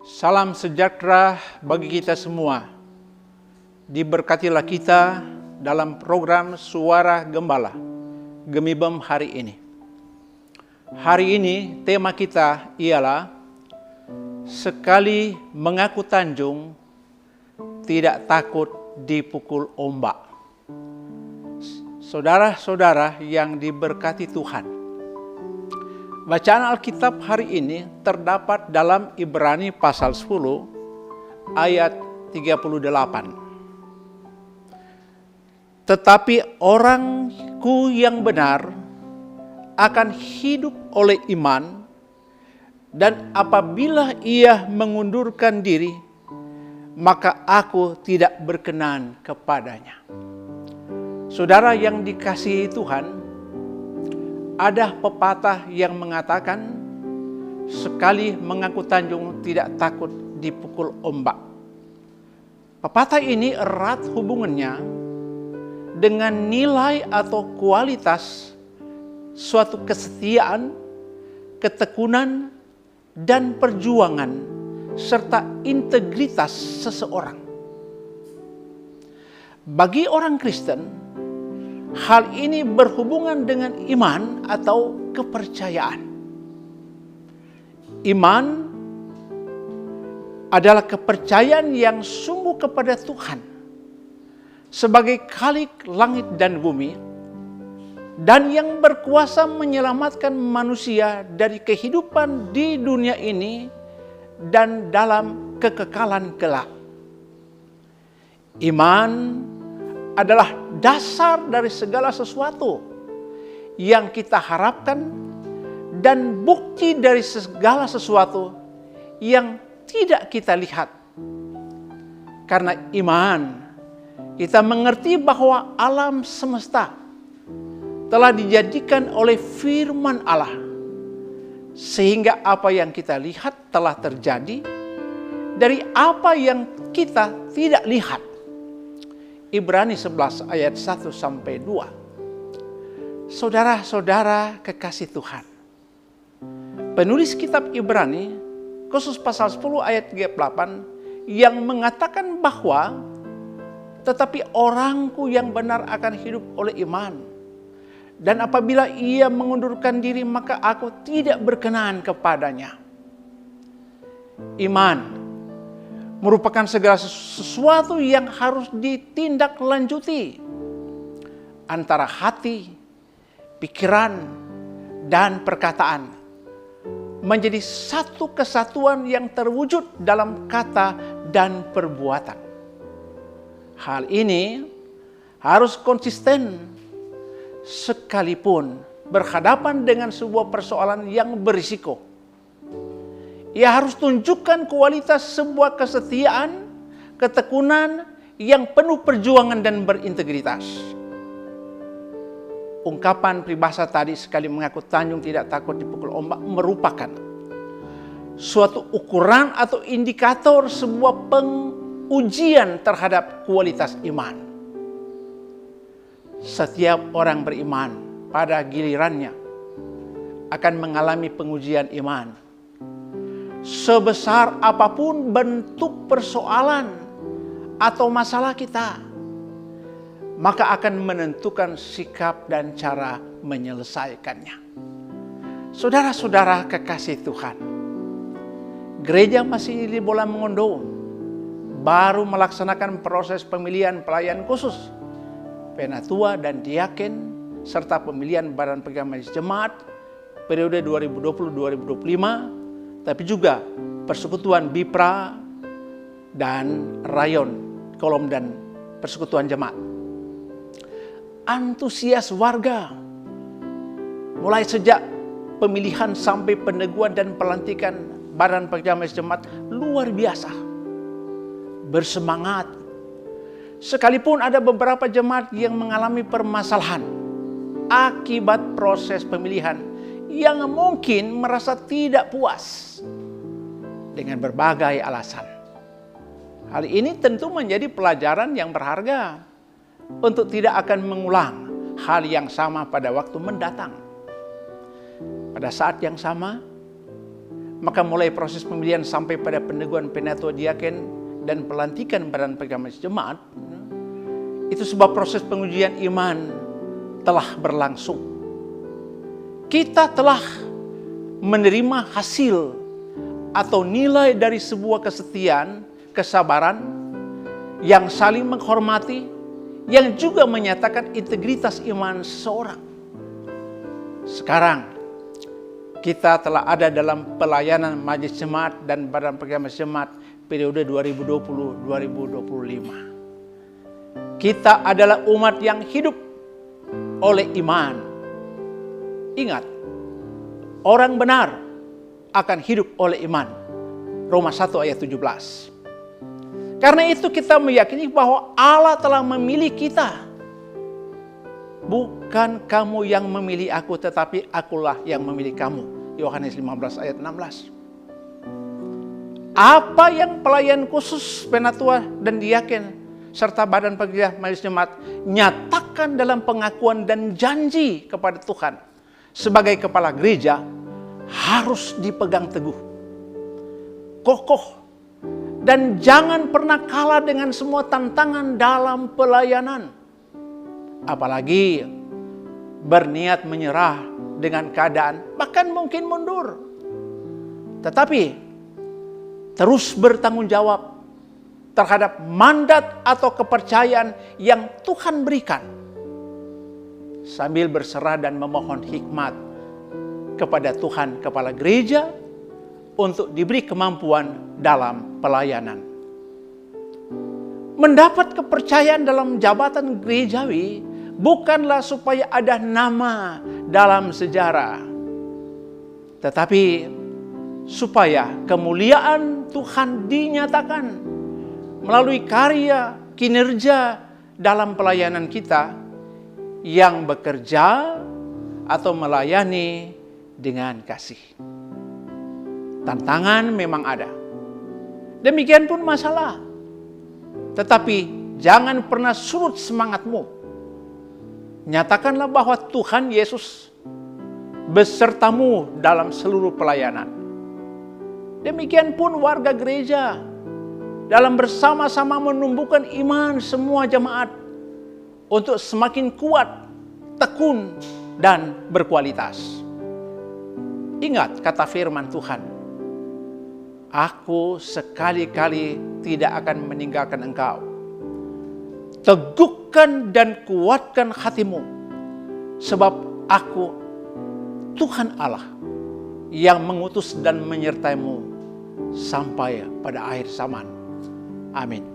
Salam sejahtera bagi kita semua. Diberkatilah kita dalam program Suara Gembala, Gemibem hari ini. Hari ini tema kita ialah sekali mengaku Tanjung, tidak takut dipukul ombak. Saudara-saudara yang diberkati Tuhan, bacaan Alkitab hari ini terdapat dalam Ibrani pasal 10 ayat 38. Tetapi orangku yang benar akan hidup oleh iman, dan apabila ia mengundurkan diri, maka aku tidak berkenan kepadanya. Saudara yang dikasihi Tuhan, ada pepatah yang mengatakan, sekali mengaku Tanjung tidak takut dipukul ombak. Pepatah ini erat hubungannya dengan nilai atau kualitas suatu kesetiaan, ketekunan, dan perjuangan, serta integritas seseorang. Bagi orang Kristen, hal ini berhubungan dengan iman atau kepercayaan. Iman adalah kepercayaan yang sungguh kepada Tuhan sebagai Khalik langit dan bumi, dan yang berkuasa menyelamatkan manusia dari kehidupan di dunia ini dan dalam kekekalan kelak. Iman adalah dasar dari segala sesuatu yang kita harapkan dan bukti dari segala sesuatu yang tidak kita lihat. Karena iman, kita mengerti bahwa alam semesta telah dijadikan oleh firman Allah, sehingga apa yang kita lihat telah terjadi dari apa yang kita tidak lihat. Ibrani 11 ayat 1-2. Saudara-saudara kekasih Tuhan, penulis kitab Ibrani khusus pasal 10 ayat 38 yang mengatakan bahwa tetapi orangku yang benar akan hidup oleh iman, dan apabila ia mengundurkan diri maka aku tidak berkenan kepadanya. Iman merupakan segala sesuatu yang harus ditindaklanjuti antara hati, pikiran, dan perkataan menjadi satu kesatuan yang terwujud dalam kata dan perbuatan. Hal ini harus konsisten sekalipun berhadapan dengan sebuah persoalan yang berisiko. Ia harus tunjukkan kualitas sebuah kesetiaan, ketekunan yang penuh perjuangan dan berintegritas. Ungkapan peribahasa tadi, sekali mengaku Tanjung tidak takut dipukul ombak, merupakan suatu ukuran atau indikator sebuah pengujian terhadap kualitas iman. Setiap orang beriman pada gilirannya akan mengalami pengujian iman. Sebesar apapun bentuk persoalan atau masalah kita, maka akan menentukan sikap dan cara menyelesaikannya. Saudara-saudara kekasih Tuhan, gereja masih di Bola Mongondo baru melaksanakan proses pemilihan pelayan khusus, penatua dan diaken, serta pemilihan Badan Pegang Majelis Jemaat periode 2020-2025, tapi juga persekutuan Bipra dan Rayon Kolom dan persekutuan jemaat. Antusias warga mulai sejak pemilihan sampai peneguhan dan pelantikan Badan Pegang Majelis Jemaat luar biasa, bersemangat. Sekalipun ada beberapa jemaat yang mengalami permasalahan akibat proses pemilihan, yang mungkin merasa tidak puas dengan berbagai alasan. Hal ini tentu menjadi pelajaran yang berharga untuk tidak akan mengulang hal yang sama pada waktu mendatang. Pada saat yang sama, Maka mulai proses pemilihan sampai pada peneguhan penatua diaken dan pelantikan badan pegamas jemaat, itu sebuah proses pengujian iman telah berlangsung. Kita telah menerima hasil atau nilai dari sebuah kesetiaan, kesabaran, yang saling menghormati, yang juga menyatakan integritas iman seseorang. Sekarang, kita telah ada dalam pelayanan Majelis Jemaat dan Badan Pegamas Jemaat periode 2020-2025. Kita adalah umat yang hidup oleh iman. Ingat, orang benar akan hidup oleh iman. Roma 1 ayat 17. Karena itu kita meyakini bahwa Allah telah memilih kita. Bukan kamu yang memilih aku, tetapi akulah yang memilih kamu. Yohanes 15 ayat 16. Apa yang pelayan khusus penatua dan diaken serta badan pekerja majelis jemaat nyatakan dalam pengakuan dan janji kepada Tuhan sebagai kepala gereja harus dipegang teguh, kokoh, dan jangan pernah kalah dengan semua tantangan dalam pelayanan. Apalagi berniat menyerah dengan keadaan, bahkan mungkin mundur. Tetapi terus bertanggung jawab terhadap mandat atau kepercayaan yang Tuhan berikan, sambil berserah dan memohon hikmat kepada Tuhan kepala gereja untuk diberi kemampuan dalam pelayanan. Mendapat kepercayaan dalam jabatan gerejawi bukanlah supaya ada nama dalam sejarah, tetapi supaya kemuliaan Tuhan dinyatakan melalui karya kinerja dalam pelayanan kita yang bekerja atau melayani dengan kasih. Tantangan memang ada. Demikian pun masalah. Tetapi jangan pernah surut semangatmu. Nyatakanlah bahwa Tuhan Yesus besertamu dalam seluruh pelayanan. Demikian pun warga gereja dalam bersama-sama menumbuhkan iman semua jemaat untuk semakin kuat, tekun, dan berkualitas. Ingat kata firman Tuhan, aku sekali-kali tidak akan meninggalkan engkau. Teguhkan dan kuatkan hatimu, sebab aku Tuhan Allah yang mengutus dan menyertaimu sampai pada akhir zaman. Amin.